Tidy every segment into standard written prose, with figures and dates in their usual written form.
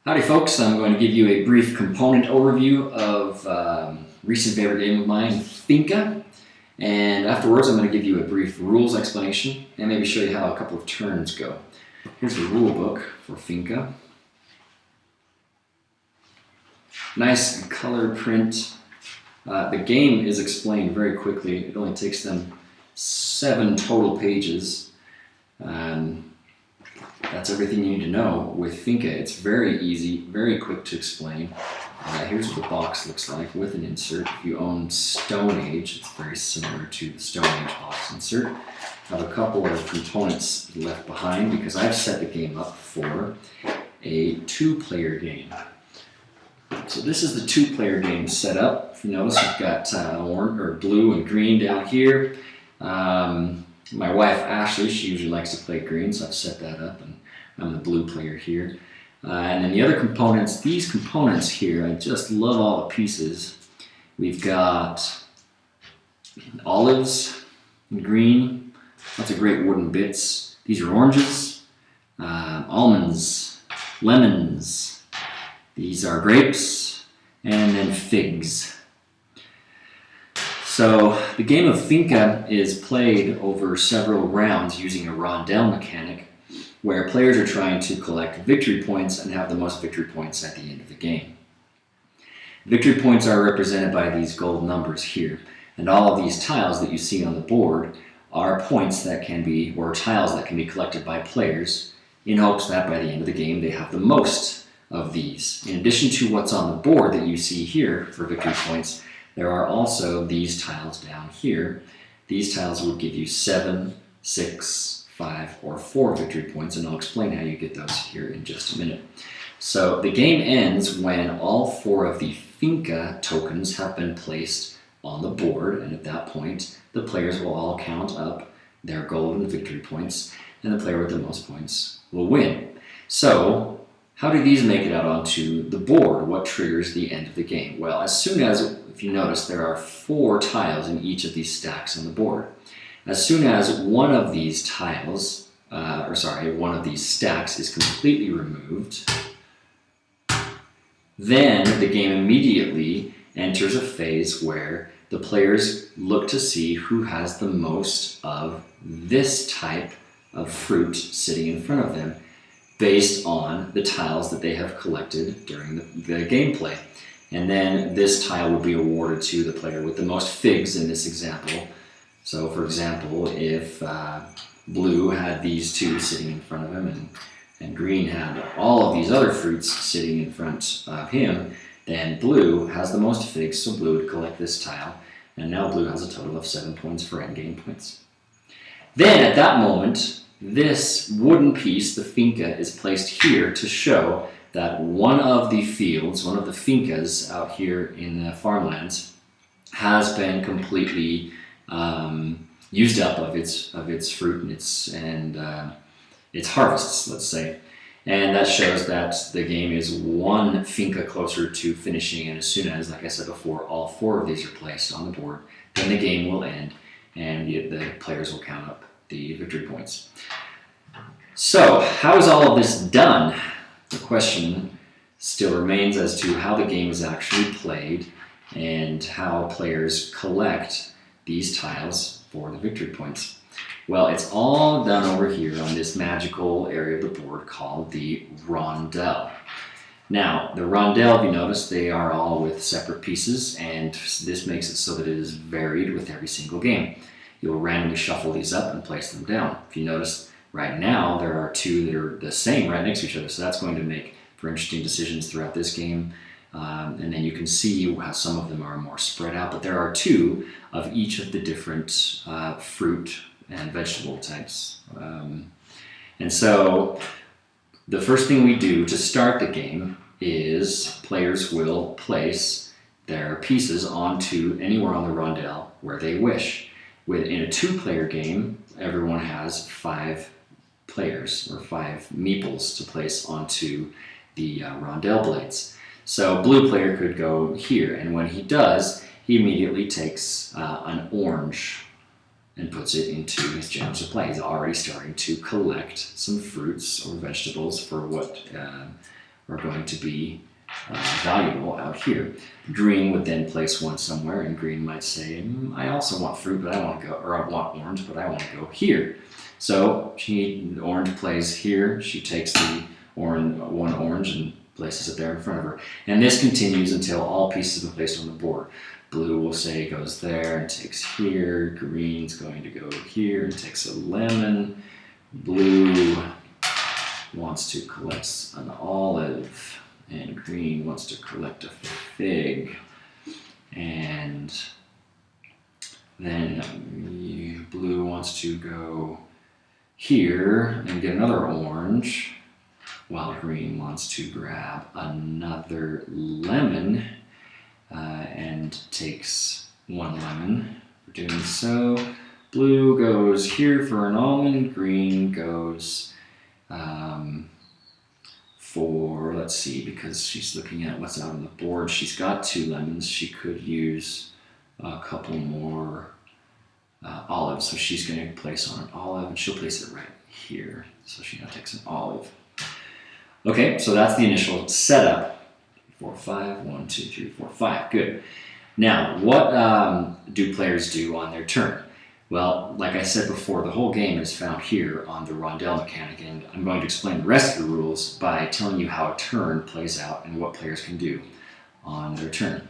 Howdy folks, I'm going to give you a brief component overview of recent favorite game of mine, Finca, and afterwards I'm going to give you a brief rules explanation and maybe show you how a couple of turns go. Here's the rule book for Finca. Nice color print. The game is explained very quickly. It only takes them 7 total pages. That's everything you need to know with Finca. It's very easy, very quick to explain. Here's what the box looks like with an insert. If you own Stone Age, it's very similar to the Stone Age box insert. I have a couple of components left behind because I've set the game up for a 2-player game. So this is the 2-player game set up. If you notice, we've got orange or blue and green down here. My wife Ashley, she usually likes to play green, so I've set that up, and I'm the blue player here. And then the other components, these components here, I just love all the pieces. We've got olives and green, lots of great wooden bits. These are oranges, almonds, lemons. These are grapes, and then figs. So the game of Finca is played over several rounds using a rondel mechanic where players are trying to collect victory points and have the most victory points at the end of the game. Victory points are represented by these gold numbers here, and all of these tiles that you see on the board are points that can be, or tiles that can be collected by players in hopes that by the end of the game they have the most of these. In addition to what's on the board that you see here for victory points, there are also these tiles down here. These tiles will give you 7, 6, 5, or 4 victory points, and I'll explain how you get those here in just a minute. So the game ends when all 4 of the Finca tokens have been placed on the board, and at that point, the players will all count up their golden victory points, and the player with the most points will win. So, how do these make it out onto the board? What triggers the end of the game? Well, as soon as, if you notice, there are 4 tiles in each of these stacks on the board. As soon as one of these tiles, one of these stacks is completely removed, then the game immediately enters a phase where the players look to see who has the most of this type of fruit sitting in front of them, based on the tiles that they have collected during the gameplay. And then this tile would be awarded to the player with the most figs in this example. So for example, if blue had these 2 sitting in front of him and green had all of these other fruits sitting in front of him, then blue has the most figs, so blue would collect this tile. And now blue has a total of 7 points for endgame points. Then at that moment, this wooden piece, the Finca, is placed here to show that one of the fields, one of the Fincas out here in the farmlands, has been completely used up of its fruit and its harvests, let's say. And that shows that the game is 1 Finca closer to finishing, and as soon as, like I said before, all 4 of these are placed on the board, then the game will end and the players will count up the victory points. So, how is all of this done? The question still remains as to how the game is actually played and how players collect these tiles for the victory points. Well, it's all done over here on this magical area of the board called the rondel. Now, the rondel, if you notice, they are all with separate pieces, and this makes it so that it is varied with every single game. You'll randomly shuffle these up and place them down. If you notice, right now there are 2 that are the same right next to each other, so that's going to make for interesting decisions throughout this game. And then you can see how some of them are more spread out, but there are 2 of each of the different fruit and vegetable types. And so the first thing we do to start the game is players will place their pieces onto anywhere on the rondel where they wish. In a 2-player game, everyone has 5 players or 5 meeples to place onto the rondel blades. So blue player could go here, and when he does, he immediately takes an orange and puts it into his general supply. He's already starting to collect some fruits or vegetables for are going to be valuable out here. Green would then place one somewhere, and green might say, I also want fruit, but I want to go, or I want orange, but I want to go here. So orange plays here. She takes the one orange and places it there in front of her. And this continues until all pieces have been placed on the board. Blue will say goes there and takes here. Green's going to go here and takes a lemon. Blue wants to collect an olive, and green wants to collect a fig. And then blue wants to go here and get another orange, while green wants to grab another lemon and takes one lemon. For doing so, blue goes here for an almond, green goes for, let's see, because she's looking at what's out on the board. She's got 2 lemons. She could use a couple more olives. So she's going to place on an olive, and she'll place it right here. So she now takes an olive. Okay, so that's the initial setup. 4, 5, 1, 2, 3, 4, 5. Good. Now, what do players do on their turn? Well, like I said before, the whole game is found here on the rondelle mechanic, and I'm going to explain the rest of the rules by telling you how a turn plays out and what players can do on their turn.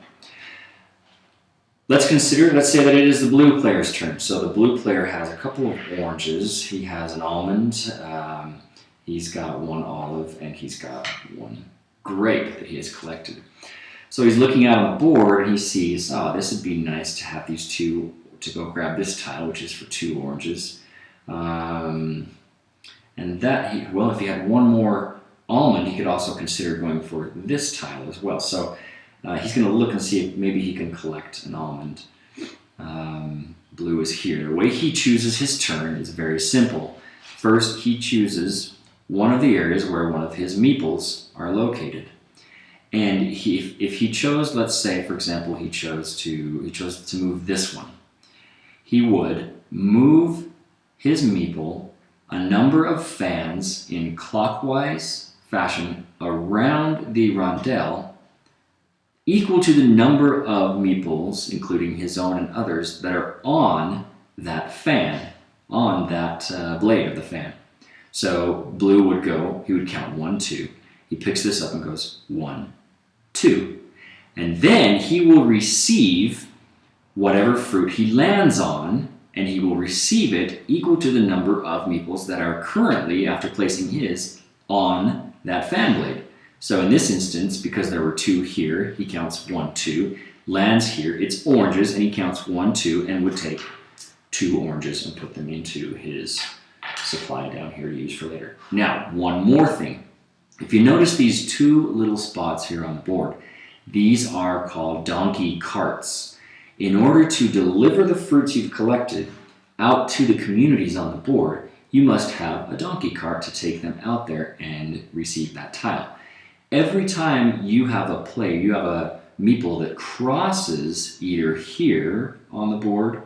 Let's say that it is the blue player's turn. So the blue player has a couple of oranges. He has an almond, he's got 1 olive, and he's got 1 grape that he has collected. So he's looking out on the board and he sees, this would be nice to have these 2 to go grab this tile, which is for 2 oranges. And that, if he had 1 more almond, he could also consider going for this tile as well. So he's going to look and see if maybe he can collect an almond. Blue is here. The way he chooses his turn is very simple. First, he chooses one of the areas where one of his meeples are located. And if he chose, let's say, for example, he chose to move this one, he would move his meeple a number of fans in clockwise fashion around the rondelle, equal to the number of meeples, including his own and others, that are on that fan, on that blade of the fan. So blue would go, he would count 1, 2. He picks this up and goes 1, 2. And then he will receive whatever fruit he lands on, and he will receive it equal to the number of meeples that are currently, after placing his, on that fan blade. So in this instance, because there were 2 here, he counts 1, 2, lands here, it's oranges, and he counts 1, 2, and would take 2 oranges and put them into his supply down here to use for later. Now, one more thing. If you notice these 2 little spots here on the board, these are called donkey carts. In order to deliver the fruits you've collected out to the communities on the board, you must have a donkey cart to take them out there and receive that tile. Every time you have a meeple that crosses either here on the board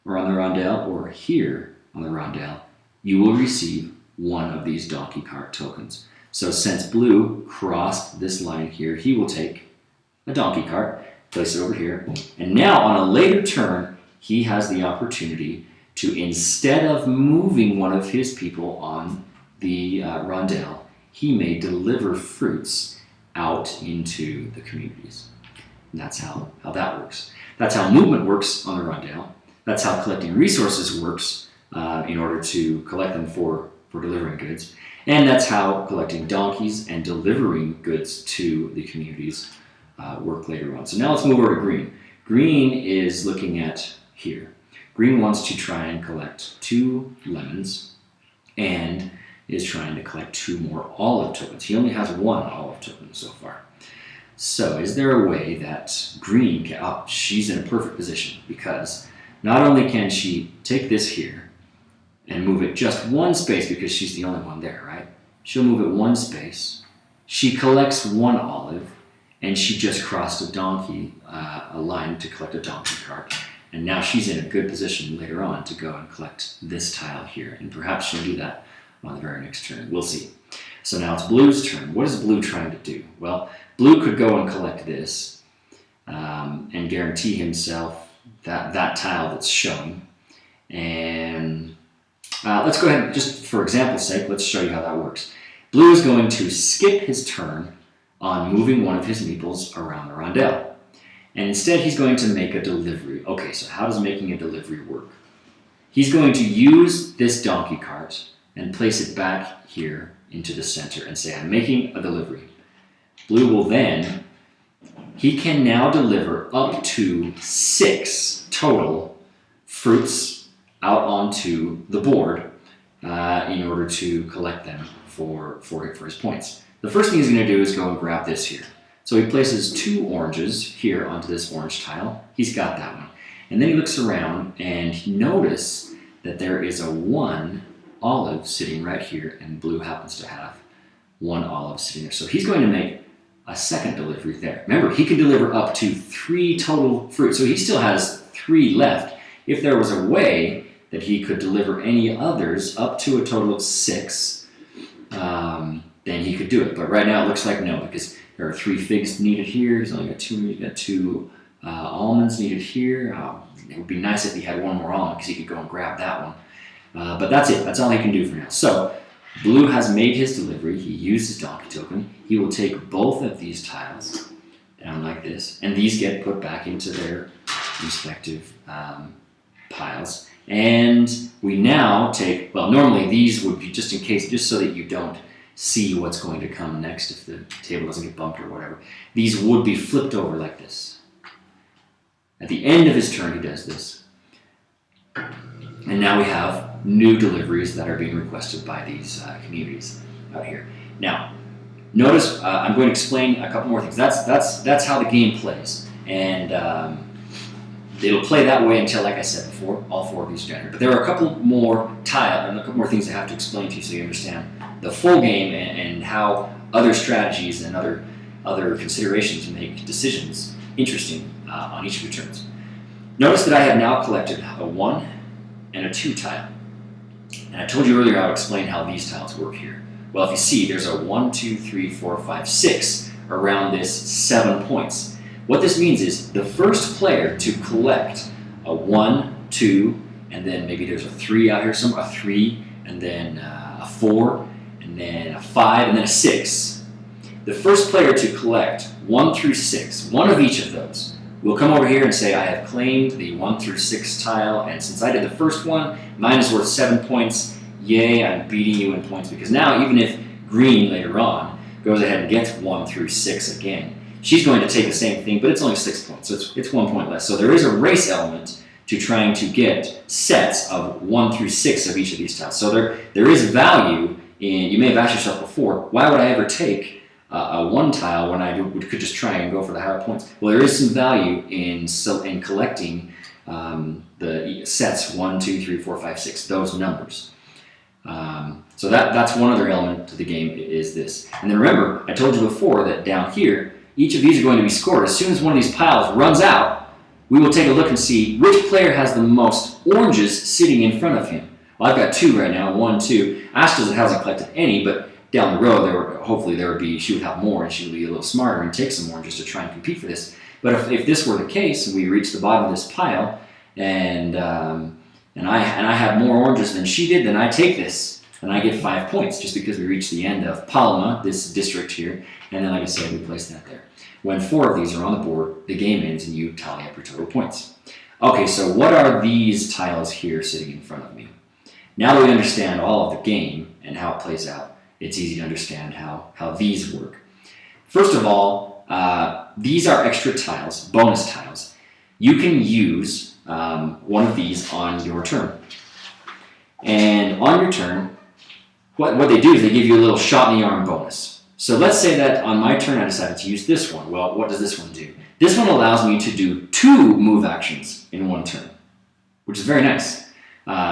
or on the rondelle or here on the rondelle, you will receive one of these donkey cart tokens. So since blue crossed this line here, he will take a donkey cart, place it over here, and now on a later turn, he has the opportunity to, instead of moving one of his people on the rondelle, he may deliver fruits out into the communities. And that's how that works. That's how movement works on the rondelle. That's how collecting resources works in order to collect them for delivering goods. And that's how collecting donkeys and delivering goods to the communities work later on. So now let's move over to green. Green is looking at here. Green wants to try and collect 2 lemons and is trying to collect 2 more olive tokens. He only has 1 olive token so far. So is there a way that green can, she's in a perfect position, because not only can she take this here and move it just 1 space because she's the only one there, right? She'll move it 1 space. She collects 1 olive, and she just crossed a line to collect a donkey cart. And now she's in a good position later on to go and collect this tile here. And perhaps she'll do that on the very next turn. We'll see. So now it's Blue's turn. What is Blue trying to do? Well, Blue could go and collect this and guarantee himself that tile that's showing. And let's go ahead, just for example's sake, let's show you how that works. Blue is going to skip his turn on moving one of his meeples around the rondel. And instead he's going to make a delivery. Okay, so how does making a delivery work? He's going to use this donkey cart and place it back here into the center and say, I'm making a delivery. Blue will then, he can now deliver up to 6 total fruits out onto the board in order to collect them for his points. The first thing he's going to do is go and grab this here. So he places 2 oranges here onto this orange tile. He's got that one. And then he looks around and he notices that there is a 1 olive sitting right here, and Blue happens to have 1 olive sitting there. So he's going to make a second delivery there. Remember, he can deliver up to 3 total fruits, so he still has 3 left. If there was a way that he could deliver any others up to a total of 6, then he could do it. But right now it looks like no, because there are 3 figs needed here. He's only got 2. He's got 2 almonds needed here. It would be nice if he had 1 more almond, because he could go and grab that one. But that's it. That's all he can do for now. So Blue has made his delivery. He used his donkey token. He will take both of these tiles down like this, and these get put back into their respective piles. And we now take, well, normally these would be just in case, just so that you don't see what's going to come next if the table doesn't get bumped or whatever. These would be flipped over like this. At the end of his turn, he does this. And now we have new deliveries that are being requested by these communities out here. Now, notice I'm going to explain a couple more things. That's how the game plays, and it'll play that way until, like I said before, all 4 of these are generated. But there are a couple more and a couple more things I have to explain to you so you understand the full game and how other strategies and other considerations make decisions interesting on each of your turns. Notice that I have now collected a 1 and a 2 tile. And I told you earlier I'll explain how these tiles work here. Well, if you see, there's a 1, 2, 3, 4, 5, 6 around this 7 points. What this means is the first player to collect a 1, 2, and then maybe there's a 3 out here somewhere, a 3, and then a 4, and then a 5, and then a 6. The first player to collect 1 through 6, one of each of those, will come over here and say, I have claimed the 1 through 6 tile, and since I did the first one, mine is worth 7 points. Yay, I'm beating you in points, because now even if green later on goes ahead and gets 1 through 6 again, she's going to take the same thing, but it's only 6 points, so it's 1 point less. So there is a race element to trying to get sets of 1 through 6 of each of these tiles. So there is value in, you may have asked yourself before, why would I ever take a 1 tile when I could just try and go for the higher points? Well, there is some value in collecting the sets 1, 2, 3, 4, 5, 6, those numbers. So that's one other element to the game is this. And then remember, I told you before that down here, each of these are going to be scored. As soon as one of these piles runs out, we will take a look and see which player has the most oranges sitting in front of him. Well, I've got 2 right now, 1, 2. Ash hasn't collected any, but down the road, hopefully she would have more, and she would be a little smarter and take some oranges to try and compete for this. But if this were the case, and we reached the bottom of this pile, and I have more oranges than she did, then I take this, and I get 5 points, just because we reached the end of Palma, this district here, and then, like I said, we place that there. When 4 of these are on the board, the game ends, and you tally up your total points. Okay, so what are these tiles here sitting in front of me? Now that we understand all of the game and how it plays out, it's easy to understand how these work. First of all, these are extra tiles, bonus tiles. You can use one of these on your turn. And on your turn, what they do is they give you a little shot in the arm bonus. So let's say that on my turn I decided to use this one. Well, what does this one do? This one allows me to do 2 move actions in 1 turn, which is very nice.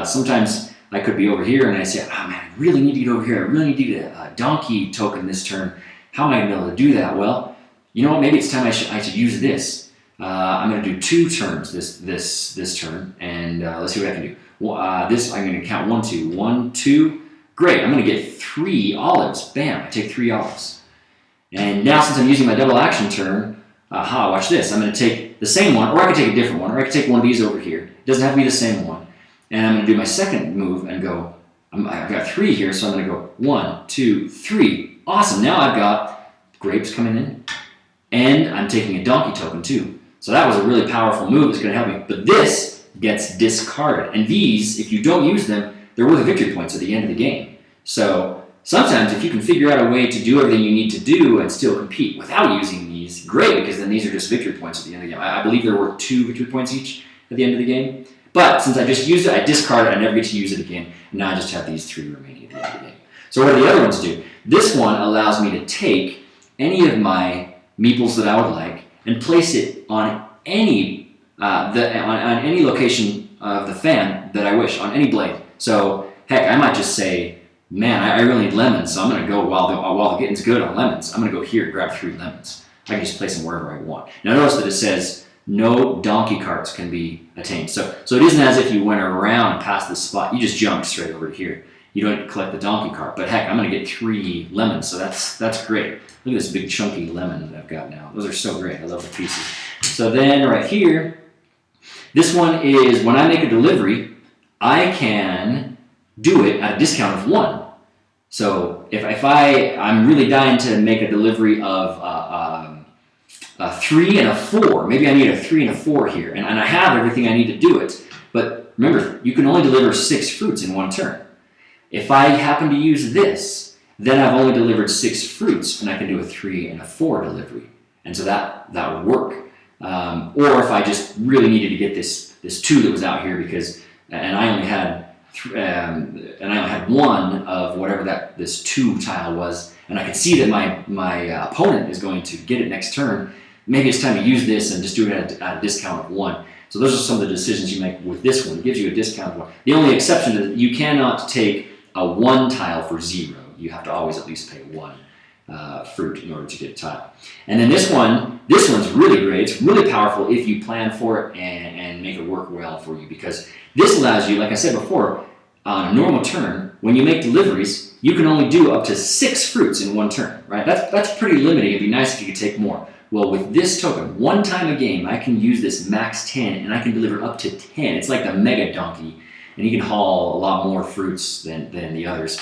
Sometimes I could be over here and I say, oh man, I really need to get over here. I really need to get a donkey token this turn. How am I going to be able to do that? Well, you know what? Maybe it's time I should use this. I'm going to do 2 turns this turn, and let's see what I can do. Well, this I'm going to count 1, 2, 1, 2, Great, I'm going to get 3 olives. Bam, I take 3 olives. And now since I'm using my double action turn, watch this. I'm going to take the same one, or I could take a different one, or I could take one of these over here. It doesn't have to be the same one. And I'm going to do my second move and go, I've got 3 here, so I'm going to go 1, 2, 3. Awesome, now I've got grapes coming in, and I'm taking a donkey token too. So that was a really powerful move. It's going to help me. But this gets discarded. And these, if you don't use them, they're worth victory points at the end of the game. So sometimes if you can figure out a way to do everything you need to do and still compete without using these, great, because then these are just victory points at the end of the game. I believe there were 2 victory points each at the end of the game. But since I just used it, I discard it, I never get to use it again. And now I just have these 3 remaining at the end of the game. So what do the other ones do? This one allows me to take any of my meeples that I would like and place it on any on any location of the fan that I wish, on any blade. So heck, I might just say, man, I really need lemons, so I'm going to go while the getting's good on lemons. I'm going to go here and grab 3 lemons. I can just place them wherever I want. Now notice that it says no donkey carts can be attained. So it isn't as if you went around and past this spot. You just jumped straight over here. You don't collect the donkey cart. But heck, I'm going to get 3 lemons, so that's great. Look at this big chunky lemon that I've got now. Those are so great. I love the pieces. So then right here, this one is when I make a delivery, I can do it at a discount of 1. So if I'm really dying to make a delivery of a 3 and a 4, maybe I need a 3 and a 4 here, and I have everything I need to do it. But remember, you can only deliver 6 fruits in 1 turn. If I happen to use this, then I've only delivered 6 fruits, and I can do a 3 and a 4 delivery, and so that would work. Or if I just really needed to get this 2 that was out here and I only had 1 of whatever this 2 tile was, and I can see that my opponent is going to get it next turn. Maybe it's time to use this and just do it at a discount of 1. So those are some of the decisions you make with this one. It gives you a discount of 1. The only exception is you cannot take a 1 tile for 0. You have to always at least pay 1 fruit in order to get a tile. And then this one's really great. It's really powerful if you plan for it and make it work well for you, because this allows you, like I said before, on a normal turn, when you make deliveries, you can only do up to 6 fruits in 1 turn, right? That's pretty limiting. It'd be nice if you could take more. Well, with this token, 1 time a game, I can use this max 10, and I can deliver up to 10. It's like the mega donkey, and you can haul a lot more fruits than the others.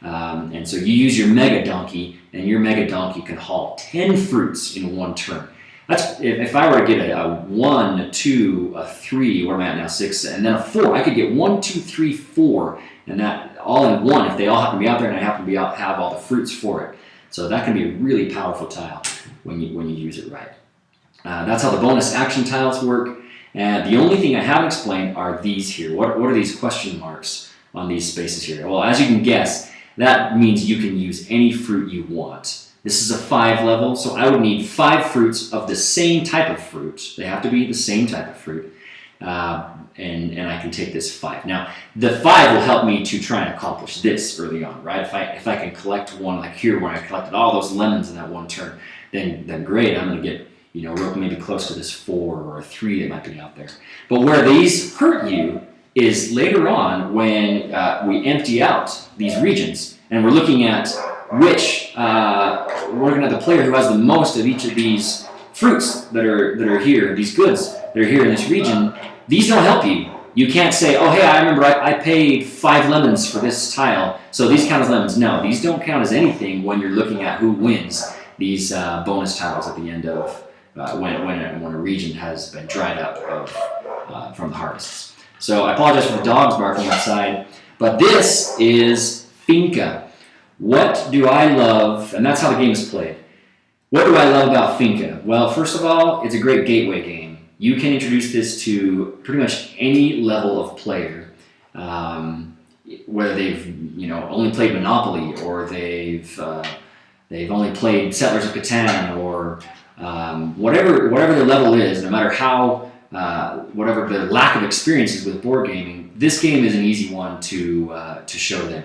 And so you use your mega donkey, and your mega donkey can haul 10 fruits in 1 turn. That's if I were to get a 1, a 2, a 3, where am I at now, 6, and then a 4, I could get 1, 2, 3, 4, and that all in 1 if they all happen to be out there and I happen to have all the fruits for it. So that can be a really powerful tile when you use it right. That's how the bonus action tiles work. And the only thing I haven't explained are these here. What are these question marks on these spaces here? Well, as you can guess, that means you can use any fruit you want. This is a 5 level, so I would need 5 fruits of the same type of fruit. They have to be the same type of fruit. And I can take this 5. Now, the 5 will help me to try and accomplish this early on, right? If I can collect one like here, where I collected all those lemons in that 1 turn, then great. I'm going to get maybe close to this 4 or a 3 that might be out there. But where these hurt you is later on when we empty out these regions and we're looking at which we're looking at the player who has the most of each of these fruits that are here, these goods that are here in this region. These don't help you. You can't say, oh, hey, I remember I paid 5 lemons for this tile, so these count as lemons. No, these don't count as anything when you're looking at who wins these bonus tiles at the end of when a region has been dried up from the harvests. So I apologize for the dogs barking outside, but this is Finca. What do I love? And that's how the game is played. What do I love about Finca? Well, first of all, it's a great gateway game. You can introduce this to pretty much any level of player, whether they've only played Monopoly or they've only played Settlers of Catan or whatever their level is. No matter how whatever their lack of experience is with board gaming, this game is an easy one to show them.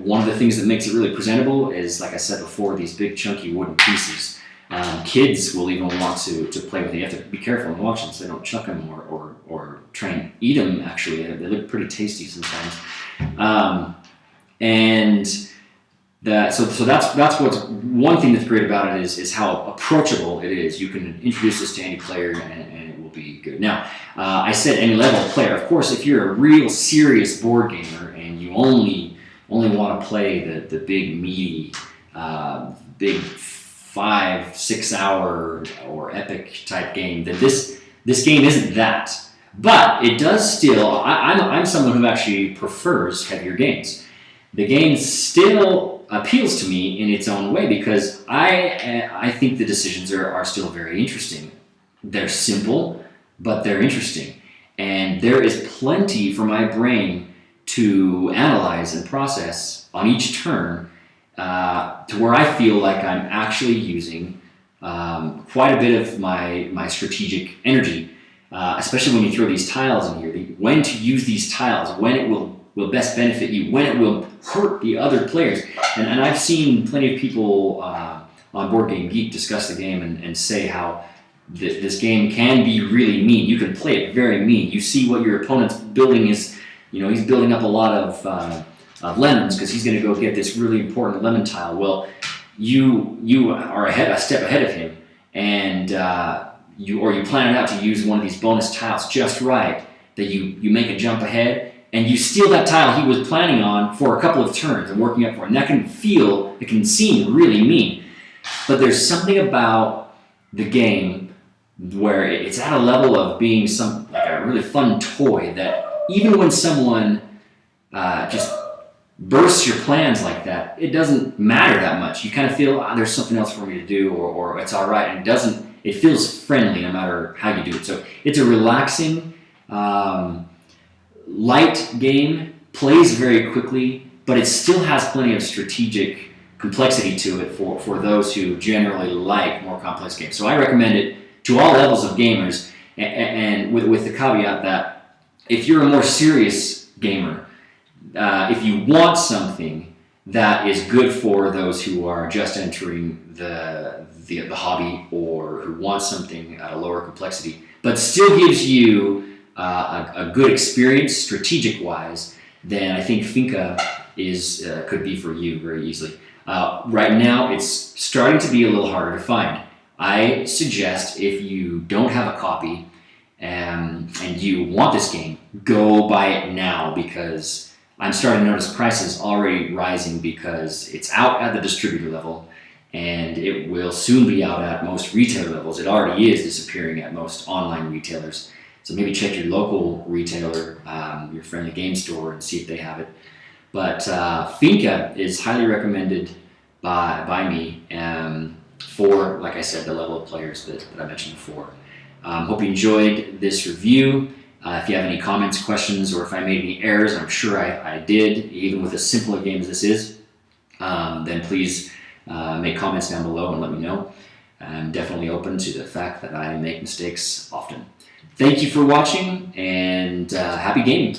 One of the things that makes it really presentable is, like I said before, these big chunky wooden pieces. Kids will even want to play with them. You have to be careful and watch them so they don't chuck them or try and eat them, actually. They look pretty tasty sometimes. And so that's what's one thing that's great about it is how approachable it is. You can introduce this to any player and it will be good. Now, I said any level of player. Of course, if you're a real serious board gamer and you only want to play the big meaty, big 5-6 hour or epic type game, then this game isn't that. But it does still. I'm someone who actually prefers heavier games. The game still appeals to me in its own way because I think the decisions are still very interesting. They're simple, but they're interesting. And there is plenty for my brain to analyze and process on each turn to where I feel like I'm actually using quite a bit of my strategic energy, especially when you throw these tiles in here. When to use these tiles, when it will best benefit you, when it will hurt the other players. And I've seen plenty of people on Board Game Geek discuss the game and say how this game can be really mean. You can play it very mean. You see what your opponent's building is, he's building up a lot of lemons because he's going to go get this really important lemon tile. Well, you are a step ahead of him, and you plan it out to use one of these bonus tiles just right, that you make a jump ahead, and you steal that tile he was planning on for a couple of turns and working up for it. And it can seem really mean. But there's something about the game where it's at a level of being like a really fun toy that even when someone just bursts your plans like that, it doesn't matter that much. You kind of feel, there's something else for me to do, or it's all right. And it feels friendly no matter how you do it. So it's a relaxing, light game, plays very quickly, but it still has plenty of strategic complexity to it for those who generally like more complex games. So I recommend it to all levels of gamers, and with the caveat that if you're a more serious gamer, if you want something that is good for those who are just entering the hobby, or who want something at a lower complexity, but still gives you a good experience strategic-wise, then I think Finca could be for you very easily. Right now, it's starting to be a little harder to find. I suggest if you don't have a copy and you want this game, go buy it now, because I'm starting to notice prices already rising because it's out at the distributor level and it will soon be out at most retailer levels. It already is disappearing at most online retailers. So maybe check your local retailer, your friendly game store, and see if they have it. But Finca is highly recommended by me for, like I said, the level of players that I mentioned before. Hope you enjoyed this review. If you have any comments, questions, or if I made any errors, I'm sure I did, even with as simple a game as this is, then please make comments down below and let me know. I'm definitely open to the fact that I make mistakes often. Thank you for watching, and happy gaming.